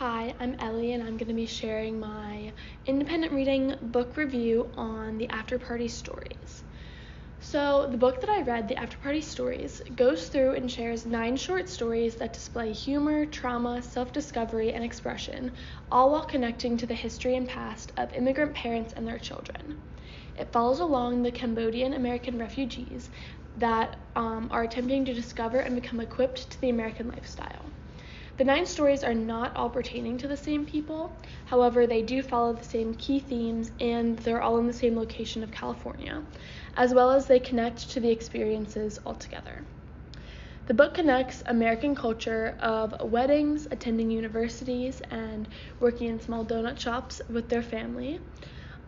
Hi, I'm Ellie, and I'm going to be sharing my independent reading book review on the Afterparties stories. So, the book that I read, the Afterparties stories, goes through and shares 9 short stories that display humor, trauma, self-discovery, and expression, all while connecting to the history and past of immigrant parents and their children. It follows along the Cambodian American refugees that are attempting to discover and become equipped to the American lifestyle. The 9 stories are not all pertaining to the same people, however, they do follow the same key themes and they're all in the same location of California, as well as they connect to the experiences altogether. The book connects American culture of weddings, attending universities, and working in small donut shops with their family,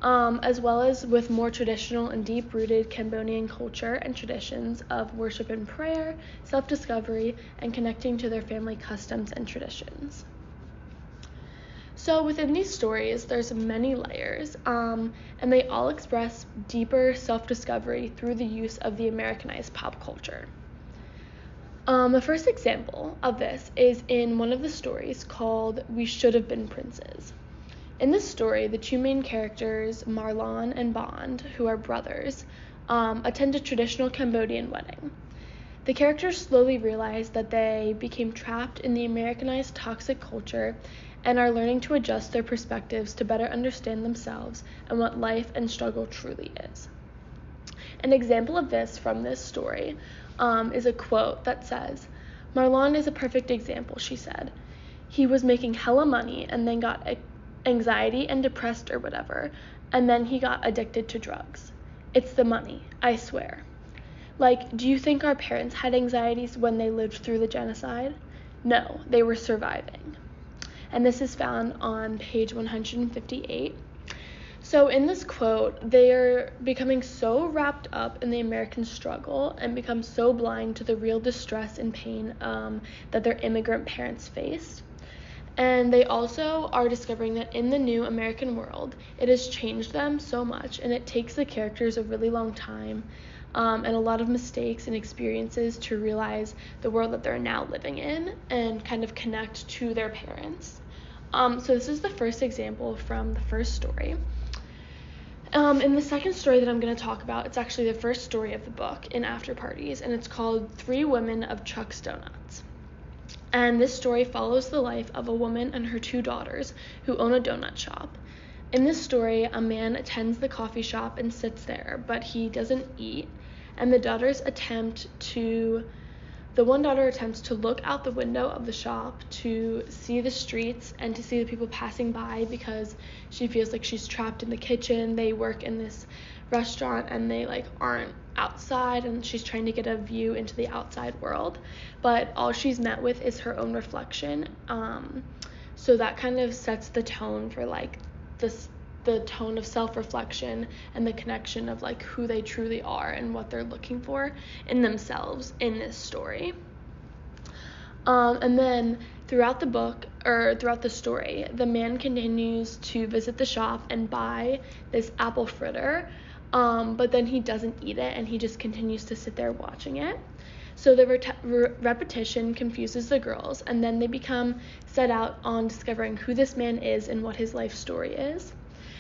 as well as with more traditional and deep-rooted Cambodian culture and traditions of worship and prayer, self-discovery, and connecting to their family customs and traditions. So within these stories, there's many layers, and they all express deeper self-discovery through the use of the Americanized pop culture. The first example of this is in one of the stories called We Should Have Been Princes. In this story, the 2 main characters, Marlon and Bond, who are brothers, attend a traditional Cambodian wedding. The characters slowly realize that they became trapped in the Americanized toxic culture and are learning to adjust their perspectives to better understand themselves and what life and struggle truly is. An example of this from this story is a quote that says, "Marlon is a perfect example," she said. "He was making hella money and then got anxiety and depressed or whatever, and then he got addicted to drugs. It's the money, I swear. Like, do you think our parents had anxieties when they lived through the genocide? No, they were surviving." And this is found on page 158. So in this quote, they're becoming so wrapped up in the American struggle and become so blind to the real distress and pain that their immigrant parents faced. And they also are discovering that in the new American world, it has changed them so much, and it takes the characters a really long time and a lot of mistakes and experiences to realize the world that they're now living in and kind of connect to their parents. So this is the first example from the first story. In the second story that I'm going to talk about, it's actually the first story of the book in Afterparties, and it's called 3 Women of Chuck's Donuts. And this story follows the life of a woman and her 2 daughters who own a donut shop. In this story, a man attends the coffee shop and sits there, but he doesn't eat, and the one daughter attempts to look out the window of the shop to see the streets and to see the people passing by because she feels like she's trapped in the kitchen. They work in this restaurant and they aren't outside, and she's trying to get a view into the outside world, but all she's met with is her own reflection. So that kind of sets the tone for the tone of self-reflection and the connection of who they truly are and what they're looking for in themselves in this story. And then throughout the story, the man continues to visit the shop and buy this apple fritter, but then he doesn't eat it and he just continues to sit there watching it. So the repetition confuses the girls, and then they become set out on discovering who this man is and what his life story is.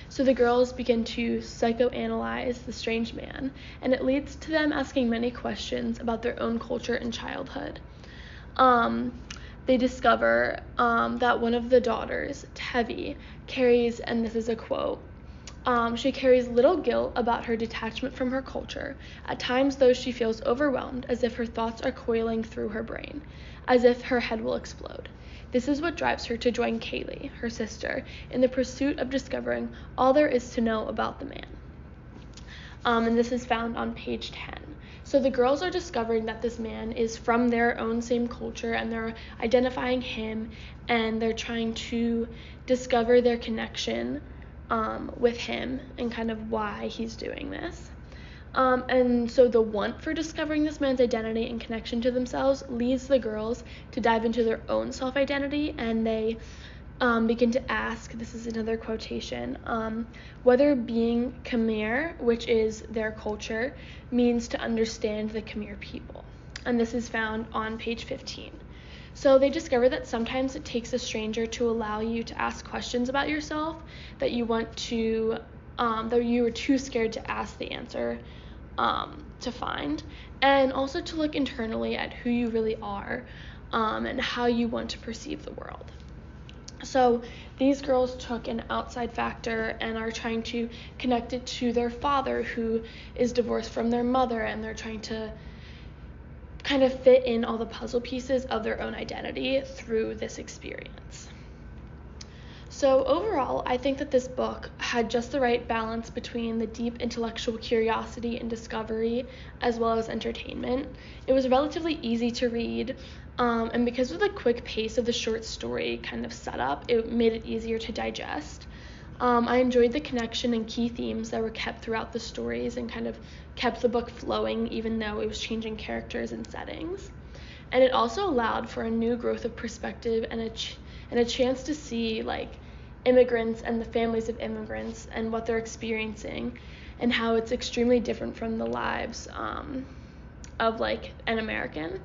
So the girls begin to psychoanalyze the strange man, and it leads to them asking many questions about their own culture and childhood. They discover that one of the daughters, Tevi, carries, and this is a quote, she carries little guilt about her detachment from her culture. At times, though, she feels overwhelmed, as if her thoughts are coiling through her brain, as if her head will explode. This is what drives her to join Kaylee, her sister, in the pursuit of discovering all there is to know about the man. And this is found on page 10. So the girls are discovering that this man is from their own same culture, and they're identifying him, and they're trying to discover their connection with him and kind of why he's doing this. And so the want for discovering this man's identity and connection to themselves leads the girls to dive into their own self-identity, and they begin to ask, this is another quotation, whether being Khmer, which is their culture, means to understand the Khmer people. And this is found on page 15. So they discover that sometimes it takes a stranger to allow you to ask questions about yourself that you want to, that you were too scared to ask the answer to find, and also to look internally at who you really are, and how you want to perceive the world. So these girls took an outside factor and are trying to connect it to their father, who is divorced from their mother, and they're trying to kind of fit in all the puzzle pieces of their own identity through this experience. So overall, I think that this book had just the right balance between the deep intellectual curiosity and discovery as well as entertainment. It was relatively easy to read, and because of the quick pace of the short story kind of setup, it made it easier to digest. I enjoyed the connection and key themes that were kept throughout the stories and kind of kept the book flowing even though it was changing characters and settings. And it also allowed for a new growth of perspective and a chance to see like immigrants and the families of immigrants and what they're experiencing and how it's extremely different from the lives of like an American,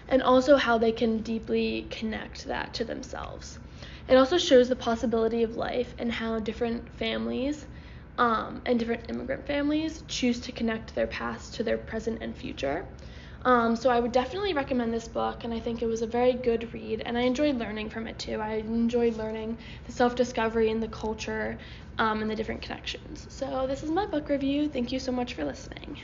and also how they can deeply connect that to themselves. It also shows the possibility of life and how different families and different immigrant families choose to connect their past to their present and future. So I would definitely recommend this book, and I think it was a very good read, and I enjoyed learning from it too. I enjoyed learning the self-discovery and the culture and the different connections. So this is my book review. Thank you so much for listening.